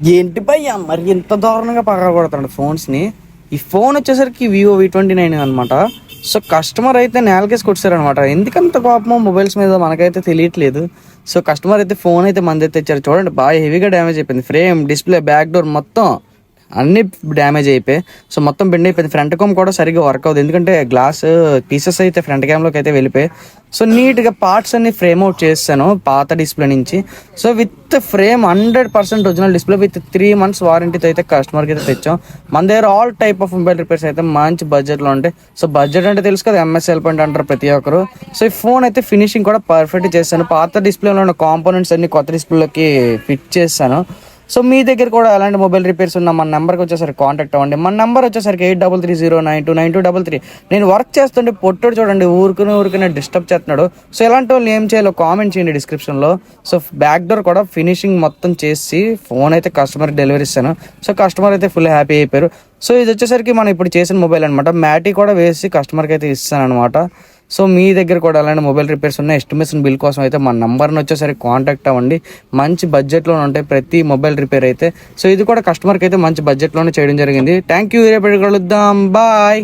ఏంటి భయ్యా మరి ఎంత దారుణంగా పగలగొడతాడు ఫోన్స్ని. ఈ ఫోన్ వచ్చేసరికి వివో V29 అనమాట. సో కస్టమర్ అయితే నేలకేసి కొట్టారనమాట. ఎందుకంత కోపమో మొబైల్స్ మీద మనకైతే తెలియట్లేదు. సో కస్టమర్ అయితే ఫోన్ అయితే మంది అయితే తెచ్చారు. చూడండి బాగా హెవీగా డ్యామేజ్ అయిపోయింది. ఫ్రేమ్, డిస్ప్లే, బ్యాక్ డోర్ మొత్తం అన్ని డ్యామేజ్ అయిపోయాయి. సో మొత్తం బెండ్ అయిపోయింది. ఫ్రంట్ క్యామ్ కూడా సరిగ్గా వర్క్ అవుతుంది, ఎందుకంటే గ్లాస్ పీసెస్ అయితే ఫ్రంట్ క్యామ్లోకి అయితే వెళ్ళిపోయాయి. సో నీట్గా పార్ట్స్ అన్ని ఫ్రేమ్ అవుట్ చేస్తాను పాత డిస్ప్లే నుంచి. So with frame 100% original display with 3 months వారంటీతో అయితే కస్టమర్కి అయితే తెచ్చాం. మన దగ్గర all type of mobile repairs అయితే మంచి బడ్జెట్లో ఉంటాయి. సో బడ్జెట్ అంటే తెలుసు కదా, ఎంఎస్ఎల్ పాయింట్ అంటారు ప్రతి ఒక్కరు. సో ఈ ఫోన్ అయితే ఫినిషింగ్ కూడా పర్ఫెక్ట్ చేస్తాను. పాత డిస్ప్లేలో ఉన్న కాంపోనెంట్స్ అన్ని కొత్త డిస్ప్లేలోకి ఫిట్ చేస్తాను. సో మీ దగ్గర కూడా ఎలాంటి మొబైల్ రిపేర్స్ ఉన్నా మన నెంబర్కి వచ్చేసరికి కాంటాక్ట్ అవ్వండి. మన నెంబర్ వచ్చేసరికి 8330929233. నేను వర్క్ చేస్తుంటే పొట్టుడు చూడండి ఊరుకునే డిస్టర్బ్ చేస్తున్నాడు. సో ఎలాంటి వాళ్ళు ఏం చేయాలో కామెంట్ చేయండి డిస్క్రిప్షన్లో. సో బ్యాక్ డోర్ కూడా ఫినిషింగ్ మొత్తం చేసి ఫోన్ అయితే కస్టమర్కి డెలివరీ ఇస్తాను. సో కస్టమర్ అయితే ఫుల్ హ్యాపీ అయిపోయారు. సో ఇది వచ్చేసరికి మనం ఇప్పుడు చేసిన మొబైల్ అనమాట. మ్యాటీ కూడా వేసి కస్టమర్కి అయితే ఇస్తాను అనమాట. సో మీ దగ్గర కూడా అలాంటి మొబైల్ రిపేర్స్ ఉన్న ఎస్టిమేషన్ బిల్ కోసం అయితే మన నంబర్ని వచ్చేసరికి కాంటాక్ట్ అవ్వండి. మంచి బడ్జెట్లో ఉంటాయి ప్రతి మొబైల్ రిపేర్ అయితే. సో ఇది కూడా కస్టమర్కి అయితే మంచి బడ్జెట్లోనే చేయడం జరిగింది. థ్యాంక్ యూ, రేపటి కలుద్దాం, బాయ్.